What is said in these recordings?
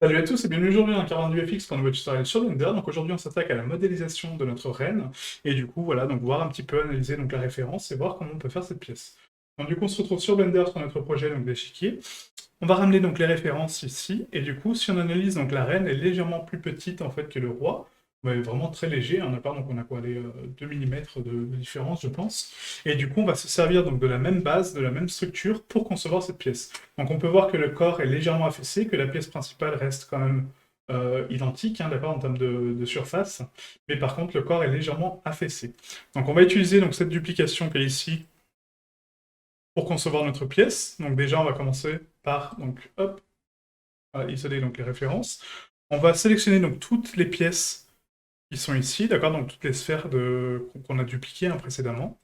Salut à tous et bienvenue aujourd'hui dans Carvan du FX pour un nouveau tutoriel sur Blender. Donc aujourd'hui on s'attaque à la modélisation de notre reine et du coup voilà, donc voir un petit peu analyser donc la référence et voir comment on peut faire cette pièce. Donc du coup on se retrouve sur Blender sur notre projet donc d'échiquier. On va ramener donc les références ici et du coup si on analyse donc la reine est légèrement plus petite en fait que le roi. Ouais, vraiment très léger, hein, d'accord, donc on a quoi, les 2 mm de différence, je pense. Et du coup, on va se servir donc de la même base, de la même structure pour concevoir cette pièce. Donc on peut voir que le corps est légèrement affaissé, que la pièce principale reste quand même identique, hein, d'accord, en termes de surface, mais par contre le corps est légèrement affaissé. Donc on va utiliser donc, cette duplication qui est ici pour concevoir notre pièce. Donc déjà on va commencer par, donc hop, isoler donc, les références. On va sélectionner donc toutes les pièces qui sont ici, d'accord, donc toutes les sphères qu'on a dupliquées hein, précédemment.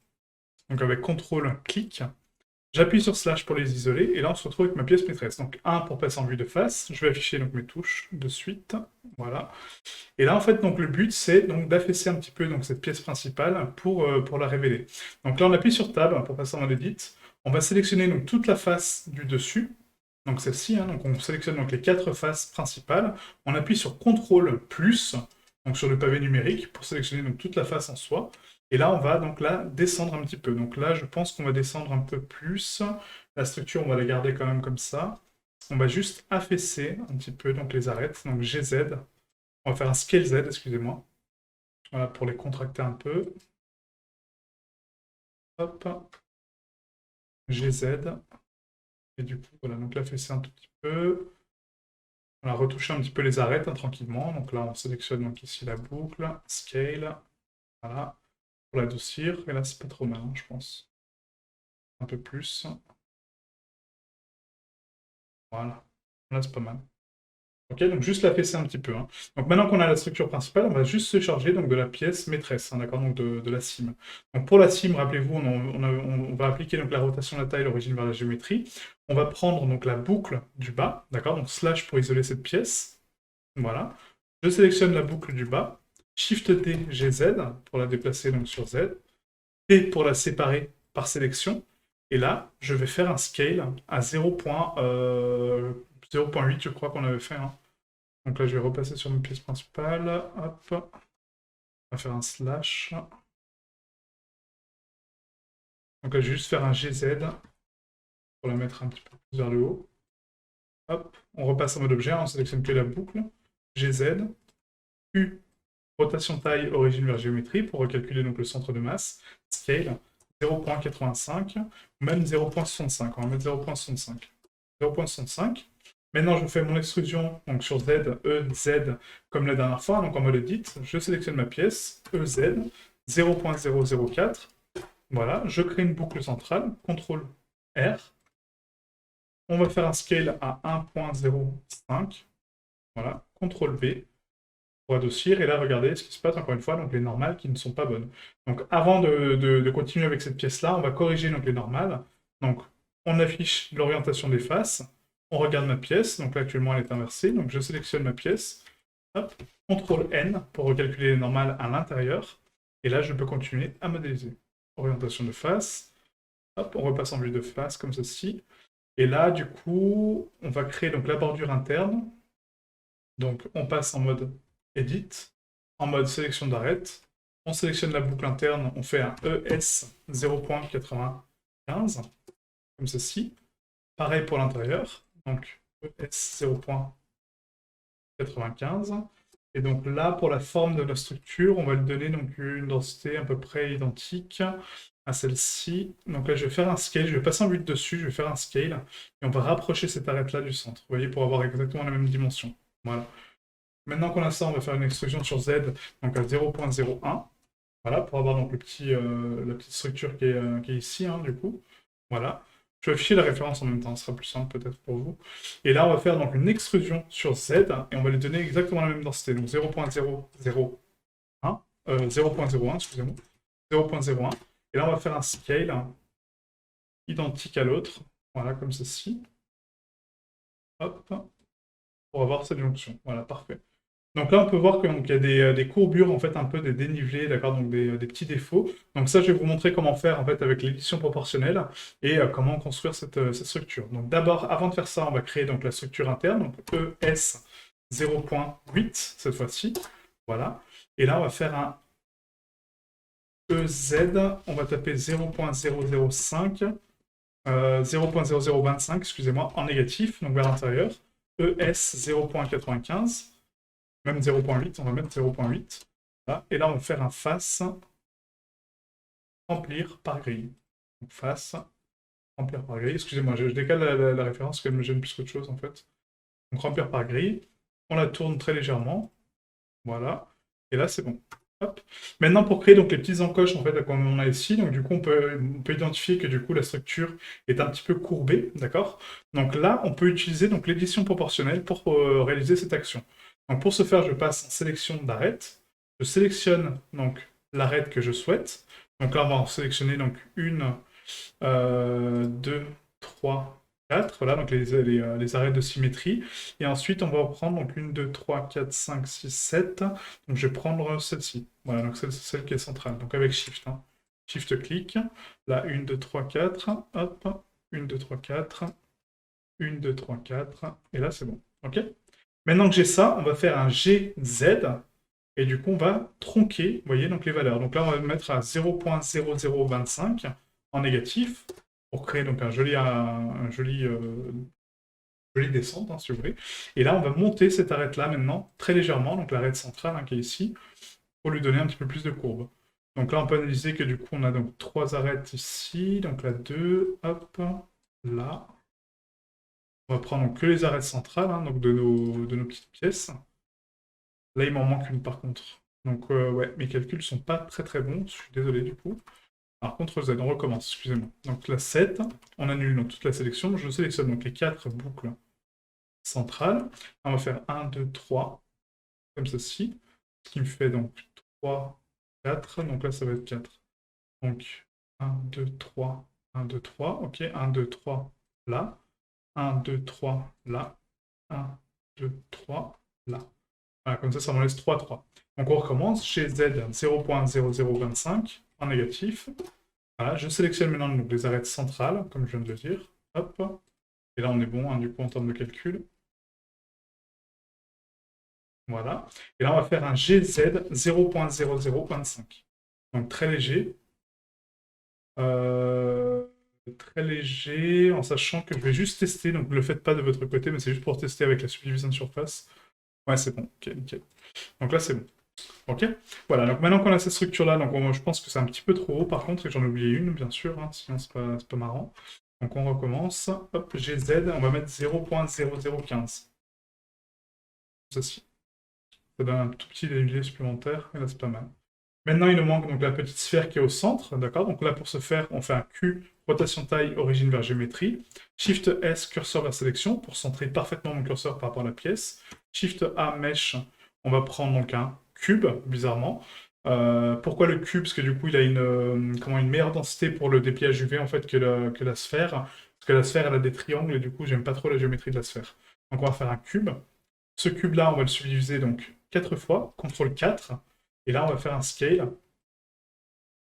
Donc avec CTRL, clic. J'appuie sur slash pour les isoler, et là on se retrouve avec ma pièce maîtresse. Donc 1 pour passer en vue de face, je vais afficher donc mes touches de suite, voilà. Et là en fait donc le but c'est donc d'affaisser un petit peu donc cette pièce principale pour la révéler. Donc là on appuie sur Tab pour passer en mode Edit, on va sélectionner donc toute la face du dessus, donc celle-ci, hein, donc on sélectionne donc les 4 faces principales, on appuie sur CTRL plus, donc sur le pavé numérique, pour sélectionner donc toute la face en soi, et là, on va donc là descendre un petit peu. Donc là, je pense qu'on va descendre un peu plus. La structure, on va la garder quand même comme ça. On va juste affaisser un petit peu donc les arêtes. Donc GZ. On va faire un scale Z, excusez-moi. Voilà, pour les contracter un peu. Hop. GZ. Et du coup, voilà, donc l'affaisser un tout petit peu. On va retoucher un petit peu les arêtes hein, tranquillement. Donc là, on sélectionne donc ici la boucle. Scale. Voilà. Pour l'adoucir. Et là, c'est pas trop mal, hein, je pense. Un peu plus. Voilà. Là, c'est pas mal. Ok, donc juste la fesser un petit peu, hein. Donc maintenant qu'on a la structure principale, on va juste se charger donc, de la pièce maîtresse, hein, d'accord, donc de la cime. Donc pour la cime, rappelez-vous, on va appliquer donc, la rotation de la taille, l'origine vers la géométrie. On va prendre donc la boucle du bas, d'accord, donc slash pour isoler cette pièce. Voilà. Je sélectionne la boucle du bas. Shift T, GZ pour la déplacer donc sur Z. T pour la séparer par sélection. Et là, je vais faire un scale à 0.8, je crois qu'on avait fait. Hein. Donc là, je vais repasser sur mes pièces principales. Hop. On va faire un slash. Donc là, je vais juste faire un GZ pour la mettre un petit peu plus vers le haut. Hop. On repasse en mode objet. On sélectionne que la boucle. GZ. U. Rotation taille, origine vers géométrie pour recalculer donc le centre de masse. Scale. 0.85 ou même 0.65. On va mettre 0.65. 0.65. Maintenant, je fais mon extrusion donc sur Z, E, Z, comme la dernière fois, donc en mode edit. Je sélectionne ma pièce, EZ, 0.004. Voilà, je crée une boucle centrale, CTRL R. On va faire un scale à 1.05. Voilà, CTRL V pour adoucir. Et là, regardez ce qui se passe encore une fois, donc les normales qui ne sont pas bonnes. Donc avant de continuer avec cette pièce-là, on va corriger donc, les normales. Donc on affiche l'orientation des faces. On regarde ma pièce, donc là actuellement elle est inversée, donc je sélectionne ma pièce, hop, CTRL N pour recalculer les normales à l'intérieur, et là je peux continuer à modéliser. Orientation de face, hop, on repasse en vue de face comme ceci, et là du coup on va créer donc la bordure interne, donc on passe en mode Edit, en mode sélection d'arête, on sélectionne la boucle interne, on fait un ES 0.95, comme ceci, pareil pour l'intérieur, donc ES 0.95. Et donc là, pour la forme de la structure, on va lui donner donc une densité à peu près identique à celle-ci. Donc là, je vais faire un scale, je vais passer en vue de dessus, je vais faire un scale, et on va rapprocher cette arête-là du centre, vous voyez, pour avoir exactement la même dimension. Voilà. Maintenant qu'on a ça, on va faire une extrusion sur Z, donc à 0.01. Voilà, pour avoir donc la petite structure qui est ici, hein, du coup. Voilà. Je vais afficher la référence en même temps, ce sera plus simple peut-être pour vous. Et là, on va faire donc une extrusion sur Z, et on va lui donner exactement la même densité, donc 0.001, 0.01, excusez-moi, 0.01. Et là, on va faire un scale identique à l'autre, voilà, comme ceci. Hop, pour avoir cette jonction. Voilà, parfait. Donc là, on peut voir qu'il y a des courbures, en fait, un peu des dénivelés, d'accord, donc des petits défauts. Donc ça, je vais vous montrer comment faire, en fait, avec l'édition proportionnelle et comment construire cette structure. Donc d'abord, avant de faire ça, on va créer donc la structure interne, donc ES 0.8 cette fois-ci. Voilà. Et là, on va faire un EZ, on va taper 0.005, 0.0025, excusez-moi, en négatif, donc vers l'intérieur. ES 0.95, même 0.8, on va mettre 0.8. Voilà. Et là, on va faire un face remplir par grille. Donc face remplir par grille. Excusez-moi, je décale la référence parce qu'elle me gêne plus qu'autre chose en fait. Donc remplir par grille. On la tourne très légèrement. Voilà. Et là, c'est bon. Hop. Maintenant, pour créer donc les petites encoches en fait, comme on a ici, donc du coup, on peut identifier que du coup la structure est un petit peu courbée, d'accord? Donc là, on peut utiliser donc l'édition proportionnelle pour réaliser cette action. Donc pour ce faire, je passe en sélection d'arête. Je sélectionne donc l'arête que je souhaite. Donc là, on va en sélectionner donc une, 2, 3, 4. Voilà, donc les arêtes de symétrie. Et ensuite, on va prendre donc 1, 2, 3, 4, 5, 6, 7. Donc je vais prendre celle-ci. Voilà, donc celle qui est centrale. Donc avec Shift. Hein. Shift clic. Là, 1, 2, 3, 4. Hop. 1, 2, 3, 4. 1, 2, 3, 4. Et là, c'est bon. OK? Maintenant que j'ai ça, on va faire un GZ. Et du coup, on va tronquer, vous voyez, donc les valeurs. Donc là, on va le mettre à 0.0025 en négatif pour créer donc jolie descente, hein, si vous voulez. Et là, on va monter cette arête-là maintenant, très légèrement, donc l'arête centrale hein, qui est ici, pour lui donner un petit peu plus de courbe. Donc là, on peut analyser que du coup, on a donc 3 arêtes ici, donc la 2, hop, là. On va prendre donc que les arêtes centrales, hein, donc de nos petites pièces. Là, il m'en manque une par contre. Donc, ouais, mes calculs sont pas très très bons. Je suis désolé du coup. Alors, CTRL Z, on recommence, excusez-moi. Donc, la 7, on annule donc, toute la sélection. Je sélectionne donc les 4 boucles centrales. On va faire 1, 2, 3, comme ceci. Ce qui me fait donc 3, 4. Donc là, ça va être 4. Donc, 1, 2, 3, 1, 2, 3. Ok, 1, 2, 3, là. 1, 2, 3, là. 1, 2, 3, là. Voilà, comme ça m'en laisse 3, 3. Donc on recommence. Chez Z, 0.0025 en négatif. Voilà, je sélectionne maintenant donc, les arêtes centrales, comme je viens de le dire. Hop. Et là, on est bon, hein, du coup, en termes de calcul. Voilà. Et là, on va faire un GZ 0.0025. Donc très léger. Euh, Très léger, en sachant que je vais juste tester. Donc ne le faites pas de votre côté, mais c'est juste pour tester avec la subdivision de surface. Ouais, c'est bon. Ok, nickel. Donc là, c'est bon. Ok. Voilà, donc maintenant qu'on a cette structure-là, donc je pense que c'est un petit peu trop haut par contre, et j'en ai oublié une, bien sûr, hein, sinon c'est pas marrant. Donc on recommence. Hop, GZ, on va mettre 0.0015. Ceci. Ça donne un tout petit dénivelé supplémentaire, et là c'est pas mal. Maintenant, il nous manque donc la petite sphère qui est au centre, d'accord? Donc là, pour ce faire, on fait un Q, rotation taille, origine vers géométrie. Shift S, curseur vers sélection, pour centrer parfaitement mon curseur par rapport à la pièce. Shift A, mesh, on va prendre donc un cube, bizarrement. Pourquoi le cube? Parce que du coup, il a une meilleure densité pour le dépliage UV en fait que la sphère. Parce que la sphère, elle a des triangles, et du coup, j'aime pas trop la géométrie de la sphère. Donc on va faire un cube. Ce cube-là, on va le subdiviser donc 4 fois, CTRL 4. Et là, on va faire un scale,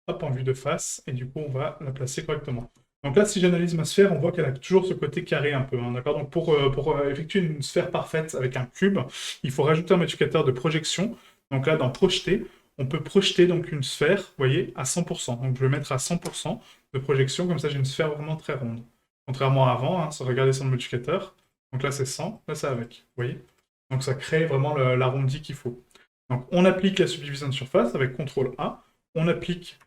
hop, en vue de face, et du coup, on va la placer correctement. Donc là, si j'analyse ma sphère, on voit qu'elle a toujours ce côté carré un peu, hein, d'accord? Donc pour effectuer une sphère parfaite avec un cube, il faut rajouter un modificateur de projection. Donc là, dans projeter, on peut projeter donc une sphère, vous voyez, à 100%. Donc je vais mettre à 100% de projection, comme ça j'ai une sphère vraiment très ronde. Contrairement à avant, hein, regardez sur le modificateur. Donc là, c'est 100, là, c'est avec, vous voyez? Donc ça crée vraiment l'arrondi qu'il faut. Donc on applique la subdivision de surface avec CTRL A, on applique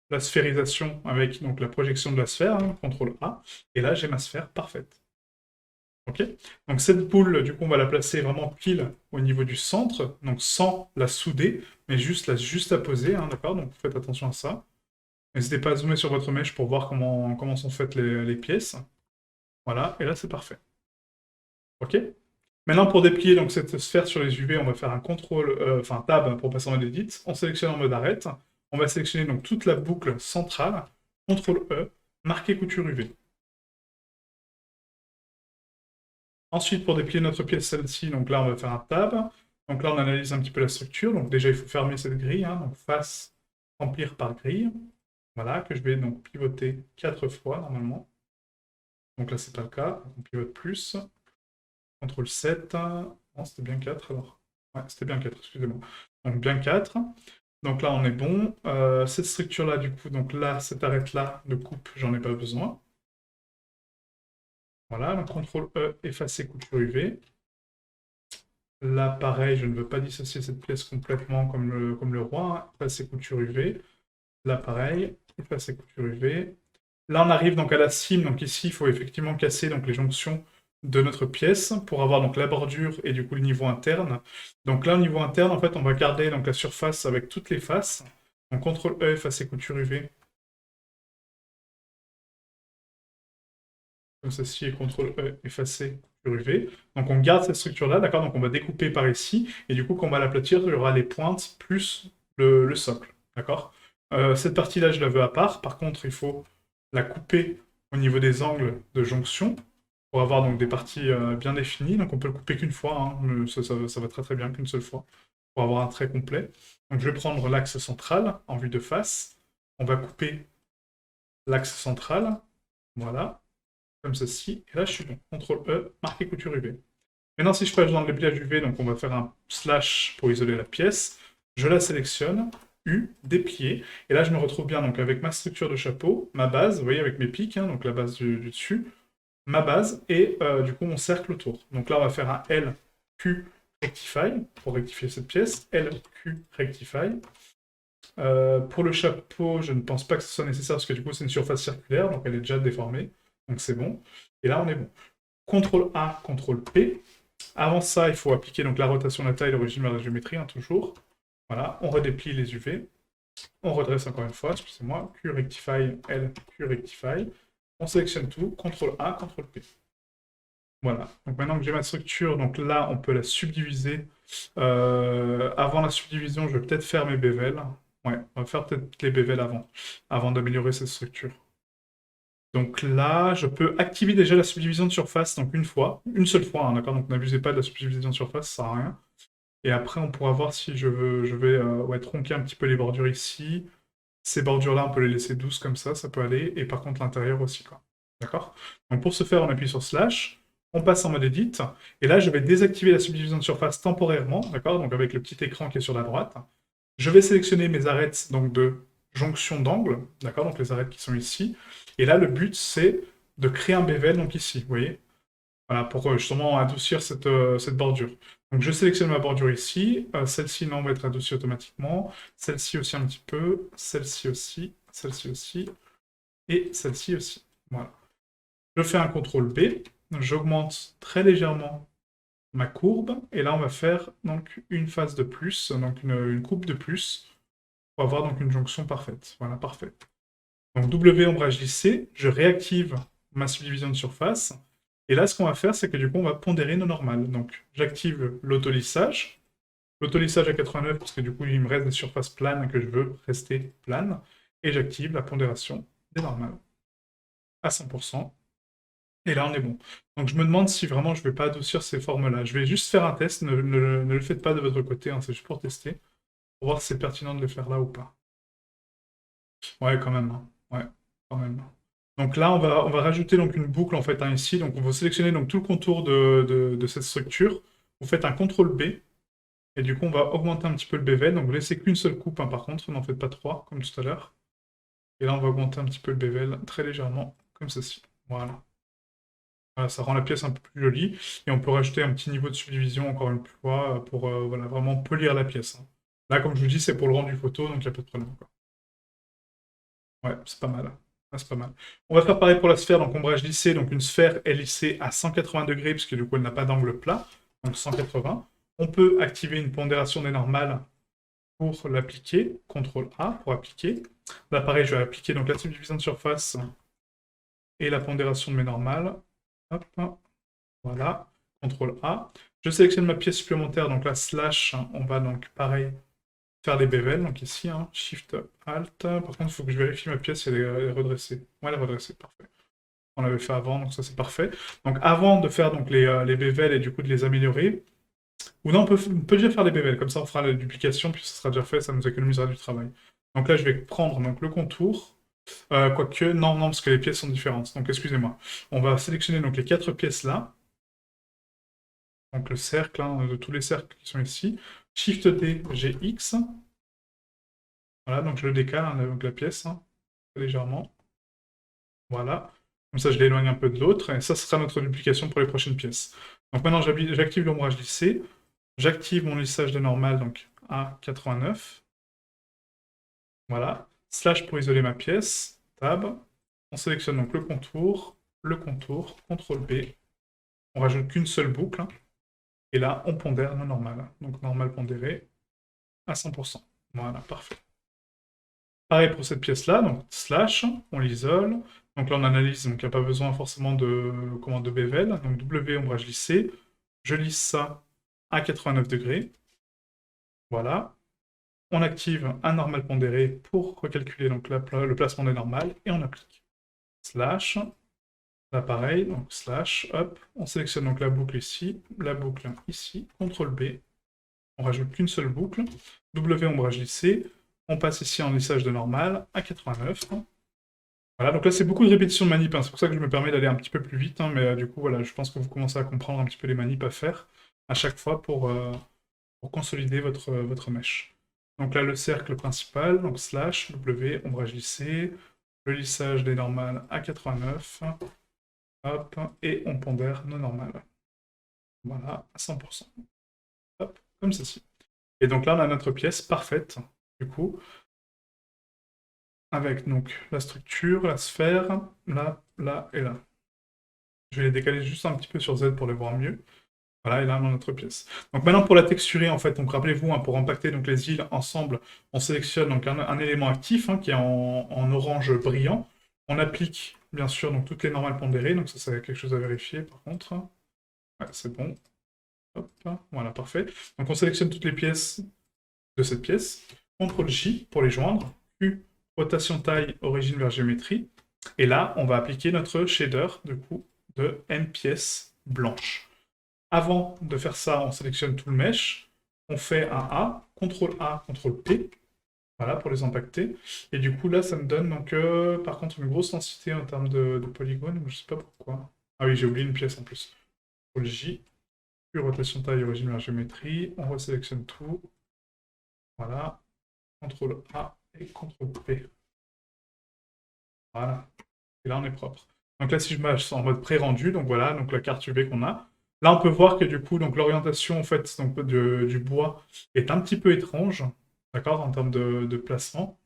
la sphérisation avec donc, la projection de la sphère, hein, CTRL A, et là j'ai ma sphère parfaite. Ok. Donc cette boule, du coup, on va la placer vraiment pile au niveau du centre, donc sans la souder, mais juste la poser, hein, d'accord? Donc faites attention à ça. N'hésitez pas à zoomer sur votre mèche pour voir comment sont faites les pièces. Voilà, et là c'est parfait. Ok. Maintenant, pour déplier donc, cette sphère sur les UV, on va faire un tab pour passer en mode edit. On sélectionne en mode arrête. On va sélectionner donc toute la boucle centrale. CTRL E, marquer couture UV. Ensuite, pour déplier notre pièce, celle-ci, donc là, on va faire un tab. Donc là, on analyse un petit peu la structure. Donc déjà, il faut fermer cette grille. Hein, donc face, remplir par grille. Voilà, que je vais donc pivoter 4 fois normalement. Donc là, c'est pas le cas. On pivote plus. CTRL 7. Non, c'était bien 4 alors. Ouais, c'était bien 4, excusez-moi. Donc bien 4. Donc là, on est bon. Cette structure-là, du coup, donc là, cette arête-là de coupe, j'en ai pas besoin. Voilà, donc CTRL E, effacer couture UV. Là, pareil, je ne veux pas dissocier cette pièce complètement comme le roi, hein. Effacer couture UV. Là, pareil, effacer couture UV. Là, on arrive donc à la cime. Donc ici, il faut effectivement casser donc, les jonctions de notre pièce pour avoir donc la bordure et du coup le niveau interne. Donc là, au niveau interne, en fait, on va garder donc la surface avec toutes les faces. Donc CTRL E, effacer couture UV. Comme ceci, et CTRL E, effacer couture UV. Donc on garde cette structure-là, d'accord? Donc on va découper par ici. Et du coup, quand on va l'aplatir, il y aura les pointes plus le socle, d'accord? Cette partie-là, je la veux à part. Par contre, il faut la couper au niveau des angles de jonction pour avoir donc des parties bien définies. Donc on peut le couper qu'une fois, hein, mais ça va très très bien qu'une seule fois pour avoir un trait complet. Donc je vais prendre l'axe central en vue de face. On va couper l'axe central, voilà, comme ceci. Et là je suis bon. CTRL E, marquer couture UV. Maintenant si je passe dans le pliage UV, donc on va faire un slash pour isoler la pièce. Je la sélectionne, U, déplier. Et là je me retrouve bien donc avec ma structure de chapeau, ma base, vous voyez avec mes pics, hein, donc la base du dessus, ma base et du coup mon cercle autour. Donc là on va faire un LQ Rectify pour rectifier cette pièce, LQ Rectify. Pour le chapeau, je ne pense pas que ce soit nécessaire parce que du coup c'est une surface circulaire, donc elle est déjà déformée, donc c'est bon. Et là on est bon. CTRL A, CTRL P. Avant ça, il faut appliquer donc la rotation de la taille, l'origine vers la géométrie, hein, toujours. Voilà, on redéplie les UV. On redresse encore une fois, excusez-moi, Q Rectify, L, Q Rectify. On sélectionne tout, CTRL A, CTRL P. Voilà. Donc maintenant que j'ai ma structure, donc là, on peut la subdiviser. Avant la subdivision, je vais peut-être faire mes bévels. Ouais, on va faire peut-être les bévels avant d'améliorer cette structure. Donc là, je peux activer déjà la subdivision de surface, donc une seule fois, hein, d'accord? Donc n'abusez pas de la subdivision de surface, ça sert à rien. Et après, on pourra voir si je vais ouais, tronquer un petit peu les bordures ici. Ces bordures-là, on peut les laisser douces comme ça peut aller. Et par contre, l'intérieur aussi, quoi. D'accord? Donc pour ce faire, on appuie sur Slash, on passe en mode Edit, et là, je vais désactiver la subdivision de surface temporairement, d'accord? Donc avec le petit écran qui est sur la droite. Je vais sélectionner mes arêtes donc, de jonction d'angle, d'accord? Donc les arêtes qui sont ici. Et là, le but, c'est de créer un bevel, donc ici, vous voyez? Voilà, pour justement adoucir cette bordure. Donc je sélectionne ma bordure ici, celle-ci non va être adoucie automatiquement, celle-ci aussi un petit peu, celle-ci aussi, et celle-ci aussi. Voilà. Je fais un CTRL B, j'augmente très légèrement ma courbe, et là on va faire donc une phase de plus, donc une coupe de plus, pour avoir donc une jonction parfaite. Voilà, parfait. Donc W ombrage lissé, je réactive ma subdivision de surface, et là ce qu'on va faire c'est que du coup on va pondérer nos normales. Donc j'active l'autolissage à 89 parce que du coup il me reste des surfaces planes que je veux rester planes, et j'active la pondération des normales à 100%. Et là, on est bon. Donc je me demande si vraiment je vais pas adoucir ces formes-là. Je vais juste faire un test, ne le faites pas de votre côté, hein, c'est juste pour tester, pour voir si c'est pertinent de le faire là ou pas. Ouais, quand même, hein. Ouais, quand même. Donc là, on va rajouter donc une boucle en fait, hein, ici. Donc on va sélectionner donc tout le contour de cette structure. Vous faites un CTRL B, et du coup on va augmenter un petit peu le bevel. Donc vous laissez qu'une seule coupe, hein, par contre, n'en faites pas trois, comme tout à l'heure. Et là, on va augmenter un petit peu le bevel, très légèrement, comme ceci. Voilà. Voilà, ça rend la pièce un peu plus jolie. Et on peut rajouter un petit niveau de subdivision, encore une fois, pour voilà, vraiment polir la pièce, hein. Là, comme je vous dis, c'est pour le rendu photo, donc il n'y a pas de problème, quoi. Ouais, c'est pas mal. Ah, c'est pas mal. On va faire pareil pour la sphère, donc ombrage lissé. Donc une sphère est lissée à 180 degrés, puisque du coup, elle n'a pas d'angle plat. Donc 180. On peut activer une pondération des normales pour l'appliquer. CTRL A pour appliquer. Là, pareil, je vais appliquer donc la subdivision de surface et la pondération de mes normales. Hop. Voilà, CTRL A. Je sélectionne ma pièce supplémentaire, donc la slash, hein, on va donc pareil faire des bevels, donc ici, hein, Shift Alt. Par contre, il faut que je vérifie ma pièce si elle est redressée. Ouais, elle est redressée, parfait. On l'avait fait avant, donc ça c'est parfait. Donc avant de faire donc, les bevels et du coup de les améliorer, ou non, on peut déjà faire les bevels, comme ça on fera la duplication, puis ça sera déjà fait, ça nous économisera du travail. Donc là je vais prendre donc, le contour, quoique, non, non, parce que les pièces sont différentes, donc excusez-moi. On va sélectionner donc les 4 pièces là, donc le cercle, hein, de tous les cercles qui sont ici. Shift D, j'ai X. Voilà, donc je le décale, hein, donc la pièce, hein, légèrement. Voilà. Comme ça, je l'éloigne un peu de l'autre, et ça sera notre duplication pour les prochaines pièces. Donc maintenant, j'active l'ombrage lissé. J'active mon lissage de normal, donc à 89. Voilà. Slash pour isoler ma pièce. Tab. On sélectionne donc le contour, CTRL B. On rajoute qu'une seule boucle. Et là, on pondère le normal. Donc normal pondéré à 100%. Voilà, parfait. Pareil pour cette pièce-là, donc slash, on l'isole. Donc là, on analyse, donc il n'y a pas besoin forcément de commande de bevel. Donc W, ombrage lissé. Je lisse ça à 89 degrés. Voilà. On active un normal pondéré pour recalculer donc, le placement des normales et on applique. Slash, là pareil, donc slash, hop, on sélectionne donc la boucle ici, CTRL B, on rajoute qu'une seule boucle, W ombrage lissé, on passe ici en lissage de normal à 89. Voilà, donc là c'est beaucoup de répétitions de manip, hein. C'est pour ça que je me permets d'aller un petit peu plus vite, hein, mais du coup voilà, je pense que vous commencez à comprendre un petit peu les manips à faire à chaque fois pour consolider votre mèche. Donc là, le cercle principal, donc slash, W, ombrage lissé, le lissage des normales à 89, hop, et on pondère nos normales. Voilà, à 100%. Hop, comme ceci. Et donc là, on a notre pièce parfaite, du coup, avec donc la structure, la sphère, là, là et là. Je vais les décaler juste un petit peu sur Z pour les voir mieux. Voilà, et là, on a notre pièce. Donc maintenant, pour la texturer, en fait, donc rappelez-vous, hein, pour impacter donc, les îles ensemble, on sélectionne donc, un élément actif hein, qui est en orange brillant. On applique, bien sûr, donc, toutes les normales pondérées. Donc ça, c'est quelque chose à vérifier, par contre. Ouais, c'est bon. Hop, voilà, parfait. Donc on sélectionne toutes les pièces de cette pièce. CTRL-J pour les joindre. Q, rotation taille, origine vers géométrie. Et là, on va appliquer notre shader, du coup, de M pièces blanches. Avant de faire ça, on sélectionne tout le mesh, on fait un A, CTRL P, voilà, pour les impacter. Et du coup, là, ça me donne donc, par contre une grosse densité en termes de polygones, je sais pas pourquoi. Ah oui, j'ai oublié une pièce en plus. CTRL J, puis rotation taille, origine vers géométrie, on resélectionne tout. Voilà, CTRL A et CTRL P. Voilà. Et là, on est propre. Donc là, si je mets en mode pré-rendu, donc voilà, donc la carte UV qu'on a. Là, on peut voir que du coup, donc l'orientation en fait donc, du bois est un petit peu étrange, d'accord, en termes de placement.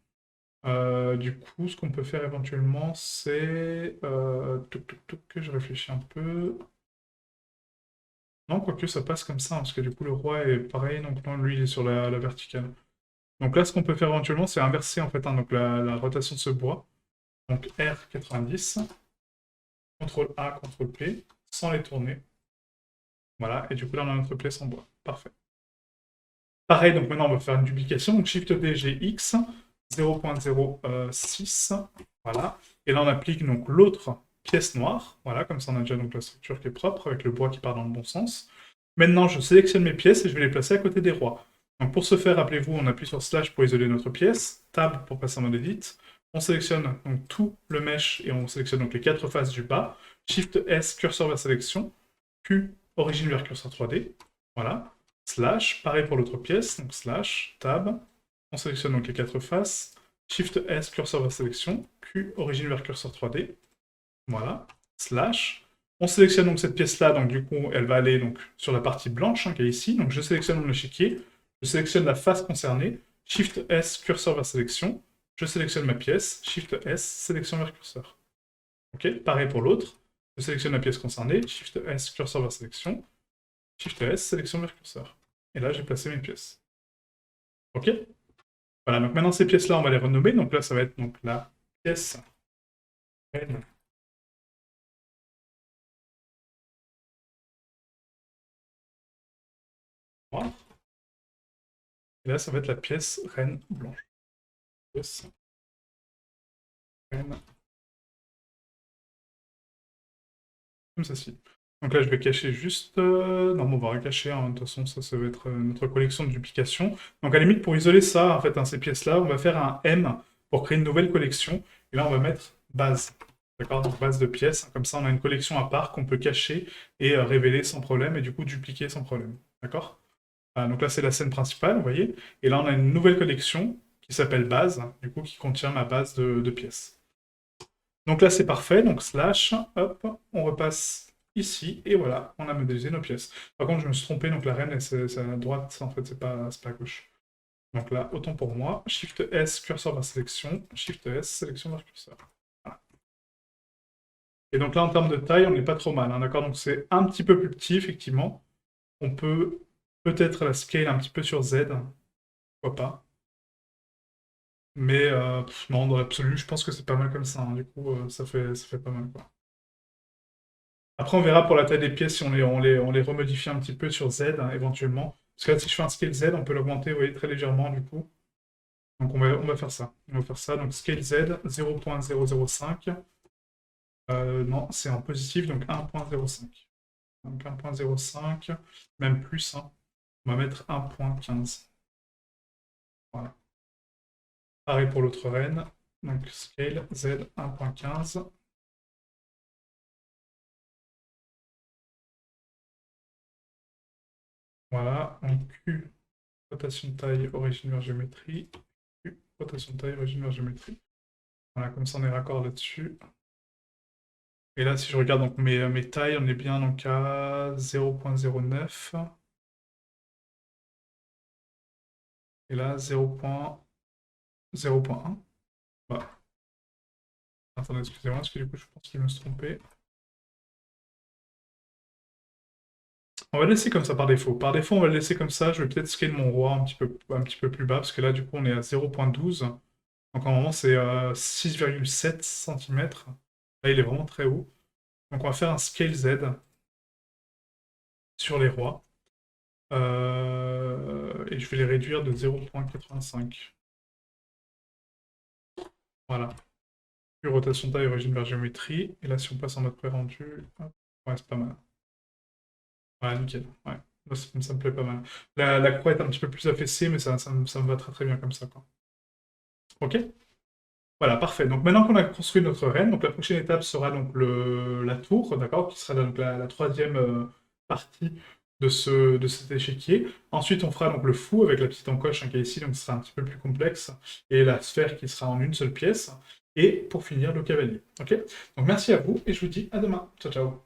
Du coup, ce qu'on peut faire éventuellement, c'est que je réfléchis un peu. Non, quoique ça passe comme ça, hein, parce que du coup, le roi est pareil, donc non, lui, il est sur la verticale. Donc là, ce qu'on peut faire éventuellement, c'est inverser en fait hein, donc la rotation de ce bois. Donc R90. CTRL A, CTRL P, sans les tourner. Voilà, et du coup là on a notre pièce en bois. Parfait. Pareil, donc maintenant on va faire une duplication. Donc Shift D, G, X, 0.06. Voilà. Et là on applique donc l'autre pièce noire. Voilà, comme ça on a déjà donc la structure qui est propre, avec le bois qui part dans le bon sens. Maintenant je sélectionne mes pièces et je vais les placer à côté des rois. Donc pour ce faire, rappelez-vous, on appuie sur Slash pour isoler notre pièce, Tab pour passer en mode Edit. On sélectionne donc tout le mesh et on sélectionne donc les 4 faces du bas. Shift S, curseur vers sélection. Q, origine vers curseur 3D. Voilà. Slash, pareil pour l'autre pièce. Donc slash, tab. On sélectionne donc les 4 faces. Shift S, curseur vers sélection. Q, origine vers curseur 3D. Voilà. Slash. On sélectionne donc cette pièce-là. Donc du coup, elle va aller donc, sur la partie blanche hein, qui est ici. Donc je sélectionne mon échiquier. Je sélectionne la face concernée. Shift S, curseur vers sélection. Je sélectionne ma pièce. Shift S, sélection vers curseur. Ok, pareil pour l'autre. Je sélectionne la pièce concernée. Shift S, curseur vers sélection. Shift S, sélection vers curseur. Et là, j'ai placé mes pièces. Ok. Voilà, donc maintenant ces pièces-là, on va les renommer. Donc là, ça va être donc la pièce N. Noire. Et là, ça va être la pièce reine blanche. Pièce reine. Comme ceci. Donc là, je vais cacher juste... Non, bon, on va recacher. Hein. De toute façon, ça va être notre collection de duplications. Donc à la limite, pour isoler ça, en fait, hein, ces pièces-là, on va faire un M pour créer une nouvelle collection. Et là, on va mettre base. D'accord? Donc base de pièces, comme ça on a une collection à part qu'on peut cacher et révéler sans problème, et du coup dupliquer sans problème. D'accord? Donc là c'est la scène principale, vous voyez, et là on a une nouvelle collection qui s'appelle base, du coup qui contient ma base de pièces. Donc là c'est parfait, donc slash, hop, on repasse ici, et voilà, on a modélisé nos pièces. Par contre je me suis trompé, donc la reine c'est à droite, en fait c'est pas à gauche. Donc là, autant pour moi, Shift S, curseur vers sélection, Shift S, sélection vers curseur. Voilà. Et donc là, en termes de taille, on n'est pas trop mal, hein, d'accord? Donc c'est un petit peu plus petit, effectivement. On peut peut-être la scale un petit peu sur Z, pourquoi pas. Mais non, dans l'absolu, je pense que c'est pas mal comme ça, hein. Du coup, ça fait pas mal, quoi. Après, on verra pour la taille des pièces si on les remodifie un petit peu sur Z, hein, éventuellement. Parce que là, si je fais un scale Z, on peut l'augmenter, vous voyez, très légèrement, du coup. Donc on va faire ça. On va faire ça. Donc scale Z, 0.005. Non, c'est en positif, donc 1.05. Donc 1.05, même plus, hein. On va mettre 1.15. Voilà. Pareil pour l'autre reine. Donc scale Z 1.15. Voilà. Donc Q, rotation de taille, origine vers géométrie. Q, rotation de taille, origine vers géométrie. Voilà, comme ça on est raccord là-dessus. Et là, si je regarde donc mes tailles, on est bien donc à 0.09. Et là, 0.0.1. Voilà. Attendez, excusez-moi, parce que du coup, je pense qu'il me se trompait. On va le laisser comme ça par défaut. Par défaut, on va le laisser comme ça. Je vais peut-être scale mon roi un petit peu plus bas, parce que là, du coup, on est à 0.12. Donc, en moment, c'est 6,7 cm. Là, il est vraiment très haut. Donc, on va faire un scale Z sur les rois. Et je vais les réduire de 0.85. Voilà. Puis rotation de taille, origine vers géométrie. Et là, si on passe en mode pré-rendu, hop, ouais, c'est pas mal. Ouais, nickel. Ouais. Moi, ça me plaît pas mal. La croix est un petit peu plus affaissée, mais ça me va très très bien comme ça, quoi. Ok? Voilà, parfait. Donc maintenant qu'on a construit notre reine, donc la prochaine étape sera donc la tour, d'accord, qui sera donc la troisième partie de cet échiquier. Ensuite, on fera donc le fou avec la petite encoche, hein, qui est ici, donc ce sera un petit peu plus complexe, et la sphère qui sera en une seule pièce. Et pour finir, le cavalier. Ok? Donc merci à vous, et je vous dis à demain. Ciao, ciao.